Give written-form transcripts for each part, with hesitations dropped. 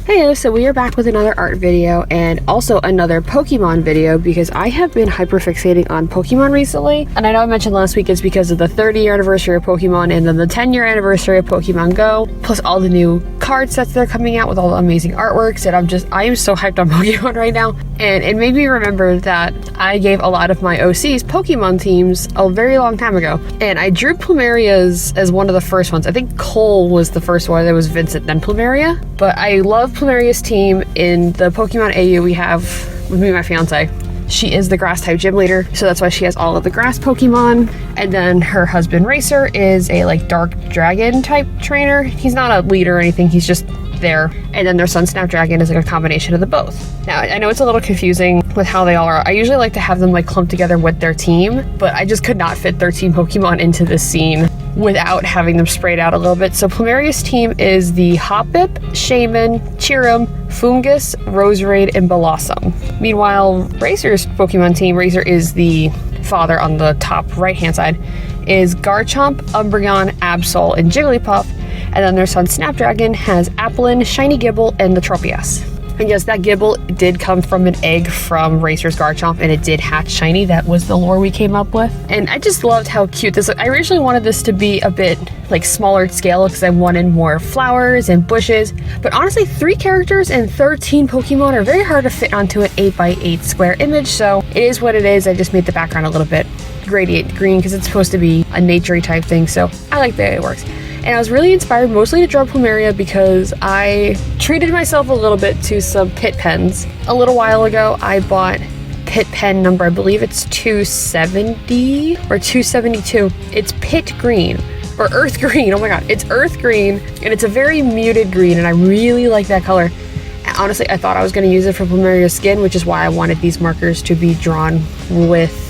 Hey, so we are back with another art video and also another Pokemon video because I have been hyperfixating on Pokemon recently. And I know I mentioned last week it's because of the 30-year anniversary of Pokemon and then the 10-year anniversary of Pokemon Go, plus all the new card sets that are coming out with all the amazing artworks. And I am so hyped on Pokemon right now. And it made me remember that I gave a lot of my OCs Pokemon themes a very long time ago. And I drew Plumeria's as one of the first ones. I think Cole was the first one. There was Vincent, then Plumeria. But I love Plumeria's team in the Pokemon AU we have with me and my fiance. She is the grass type gym leader, so that's why she has all of the grass Pokemon. And then her husband Racer is a dark dragon type trainer. He's not a leader or anything, he's just there. And then their son Snapdragon is a combination of the both. Now I know it's a little confusing with how they all are. I usually like to have them clumped together with their team, but I just could not fit 13 Pokemon into this scene without having them sprayed out a little bit. So Plumeria's team is the Hoppip, Shaman, Cheerum, Fungus, Roserade, and Blossom. Meanwhile, Racer's Pokemon team, Racer is the father on the top right-hand side, is Garchomp, Umbreon, Absol, and Jigglypuff. And then their son Snapdragon has Applin, Shiny Gibble, and the Tropius. And yes, that Gibble did come from an egg from Racer's Garchomp, and it did hatch shiny. That was the lore we came up with. And I just loved how cute this looked. I originally wanted this to be a bit smaller scale because I wanted more flowers and bushes. But honestly, 3 characters and 13 Pokemon are very hard to fit onto an 8x8 square image. So it is what it is. I just made the background a little bit gradient green because it's supposed to be a nature-y type thing. So I like the way it works. And I was really inspired mostly to draw Plumeria because I treated myself a little bit to some Pitt pens. A little while ago, I bought Pitt pen number, I believe it's 270 or 272. It's Pitt green or earth green. Oh my god, it's earth green and it's a very muted green and I really like that color. And honestly, I thought I was going to use it for Plumeria's skin, which is why I wanted these markers to be drawn with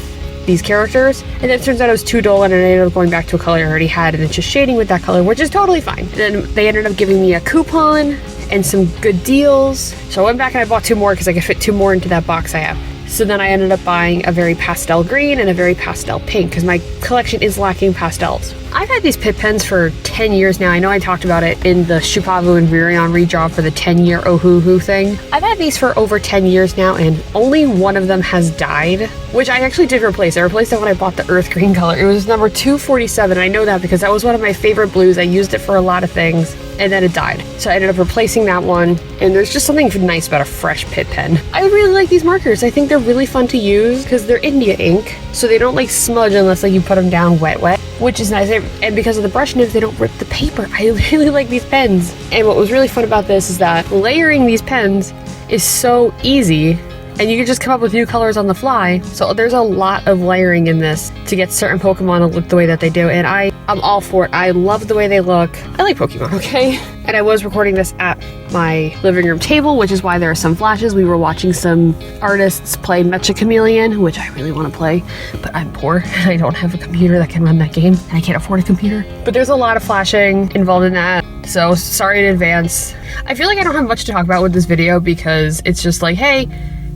these characters, and then it turns out it was too dull and I ended up going back to a color I already had and then just shading with that color, which is totally fine. And then they ended up giving me a coupon and some good deals, so I went back and I bought 2 more because I could fit 2 more into that box I have. So then I ended up buying a very pastel green and a very pastel pink because my collection is lacking pastels. I've had these Pitt pens for 10 years now. I know I talked about it in the Shupavu and Virion redraw for the 10-year Ohuhu thing. I've had these for over 10 years now and only one of them has died, which I actually did replace. I replaced it when I bought the earth green color. It was number 247. I know that because that was one of my favorite blues. I used it for a lot of things and then it died. So I ended up replacing that one, and there's just something nice about a fresh Pitt pen. I really like these markers. I think they're really fun to use because they're India ink, so they don't smudge unless you put them down wet, which is nice. And because of the brush nibs, they don't rip the paper. I really like these pens. And what was really fun about this is that layering these pens is so easy and you can just come up with new colors on the fly. So there's a lot of layering in this to get certain Pokemon to look the way that they do. And I'm all for it. I love the way they look. I like Pokemon, okay? And I was recording this at my living room table, which is why there are some flashes. We were watching some artists play Mecha Chameleon, which I really want to play, but I'm poor and I don't have a computer that can run that game and I can't afford a computer. But there's a lot of flashing involved in that, so sorry in advance. I feel like I don't have much to talk about with this video because it's just hey,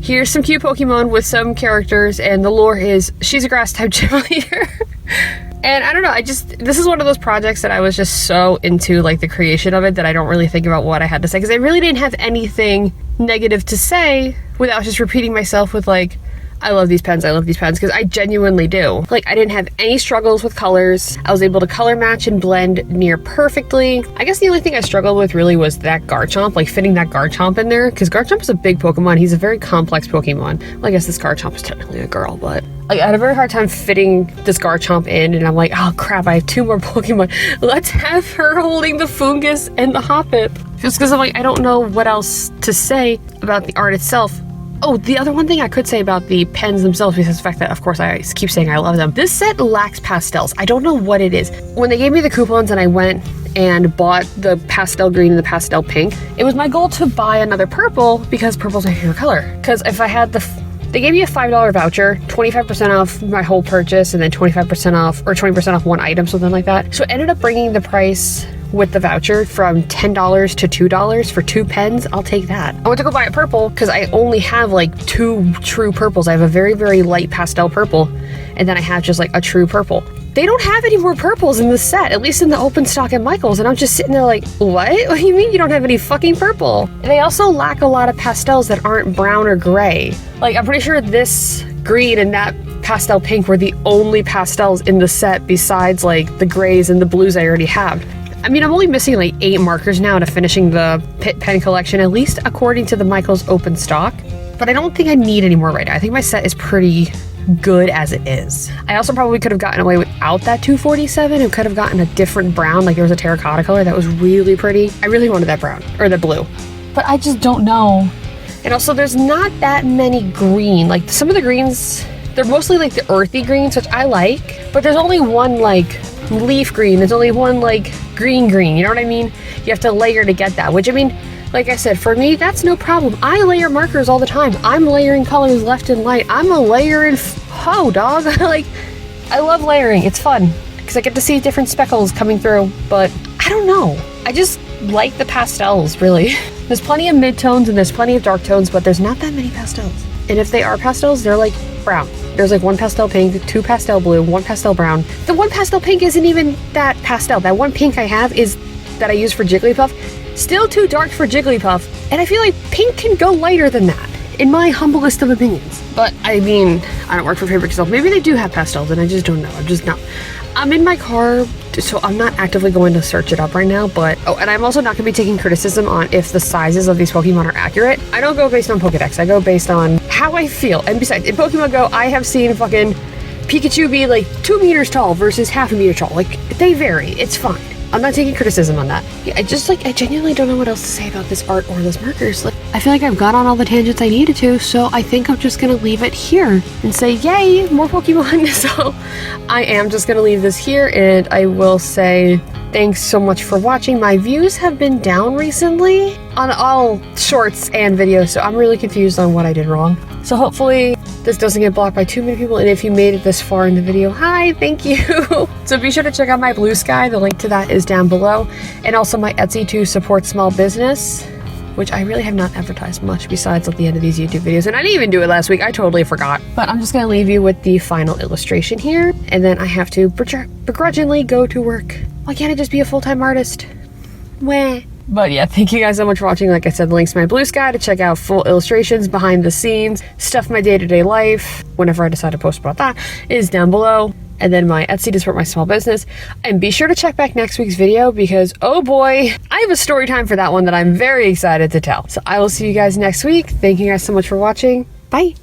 here's some cute Pokemon with some characters, and the lore is she's a grass type gym leader. And I don't know, this is one of those projects that I was just so into the creation of it that I don't really think about what I had to say because I really didn't have anything negative to say without just repeating myself with I love these pens because I genuinely do. I didn't have any struggles with colors. I was able to color match and blend near perfectly. I guess the only thing I struggled with really was that Garchomp, fitting that Garchomp in there, because Garchomp is a big Pokemon. He's a very complex Pokemon. Well, I guess this Garchomp is technically a girl, but I had a very hard time fitting this Garchomp in, and I'm oh crap, I have 2 more Pokemon. Let's have her holding the Fungus and the Hoppip. Just because I'm I don't know what else to say about the art itself. Oh, the other one thing I could say about the pens themselves, because the fact that, of course, I keep saying I love them. This set lacks pastels. I don't know what it is. When they gave me the coupons and I went and bought the pastel green and the pastel pink, it was my goal to buy another purple because purple's my favorite color. Because if I had they gave me a $5 voucher, 25% off my whole purchase, and then 25% off or 20% off one item, something like that. So it ended up bringing the price with the voucher from $10 to $2 for 2 pens. I'll take that. I went to go buy a purple because I only have 2 true purples. I have a very, very light pastel purple, and then I have just a true purple. they don't have any more purples in this set, at least in the open stock at Michael's, and I'm just sitting there like, what? What do you mean you don't have any fucking purple? And they also lack a lot of pastels that aren't brown or gray. Like, I'm pretty sure this green and that pastel pink were the only pastels in the set besides like the grays and the blues I already have. I mean, I'm only missing like 8 markers now to finishing the Pitt pen collection, at least according to the Michael's open stock. But I don't think I need any more right now. I think my set is pretty good as it is. I also probably could have gotten away without that 247 and could have gotten a different brown, like there was a terracotta color that was really pretty. I really wanted that brown, or the blue. But I just don't know. And also there's not that many green. Like some of the greens, they're mostly like the earthy greens, which I like, but there's only one like leaf green. There's only one like green, you know what I mean? You have to layer to get that, which I mean, like I said, for me, that's no problem. I layer markers all the time. I'm layering colors left and right. I'm a layering dog. Like, I love layering. It's fun because I get to see different speckles coming through, but I don't know. I just like the pastels, really. There's plenty of mid-tones and there's plenty of dark tones, but there's not that many pastels. And if they are pastels, they're like brown. There's like 1 pastel pink, 2 pastel blue, 1 pastel brown. The 1 pastel pink isn't even that pastel. That 1 pink I have is that I use for Jigglypuff. Still too dark for Jigglypuff, and I feel like pink can go lighter than that, in my humblest of opinions. But I mean, I don't work for Faber-Castell. Maybe they do have pastels, and I just don't know. I'm in my car, so I'm not actively going to search it up right now, but, oh, and I'm also not going to be taking criticism on if the sizes of these Pokemon are accurate. I don't go based on Pokedex. I go based on how I feel. And besides, in Pokemon Go, I have seen fucking Pikachu be like 2 meters tall versus half a meter tall. Like, they vary. It's fine. I'm not taking criticism on that. Yeah, I genuinely don't know what else to say about this art or those markers. Like, I feel like I've got on all the tangents I needed to, so I think I'm just gonna leave it here and say, yay, more Pokemon. So I am just gonna leave this here, and I will say thanks so much for watching. My views have been down recently on all shorts and videos, so I'm really confused on what I did wrong. So hopefully this doesn't get blocked by too many people, and if you made it this far in the video, hi, thank you. So be sure to check out my Blue Sky. The link to that is down below, and also my Etsy to support small business, which I really have not advertised much besides at the end of these YouTube videos, and I didn't even do it last week. I totally forgot. But I'm just gonna leave you with the final illustration here, and then I have to begrudgingly go to work. Why can't I just be a full-time artist? Wah. But yeah, thank you guys so much for watching. Like I said, the links to my Blue Sky to check out full illustrations, behind the scenes, stuff my day-to-day life, whenever I decide to post about that, is down below. And then my Etsy to support my small business. And be sure to check back next week's video because, oh boy, I have a story time for that one that I'm very excited to tell. So I will see you guys next week. Thank you guys so much for watching. Bye.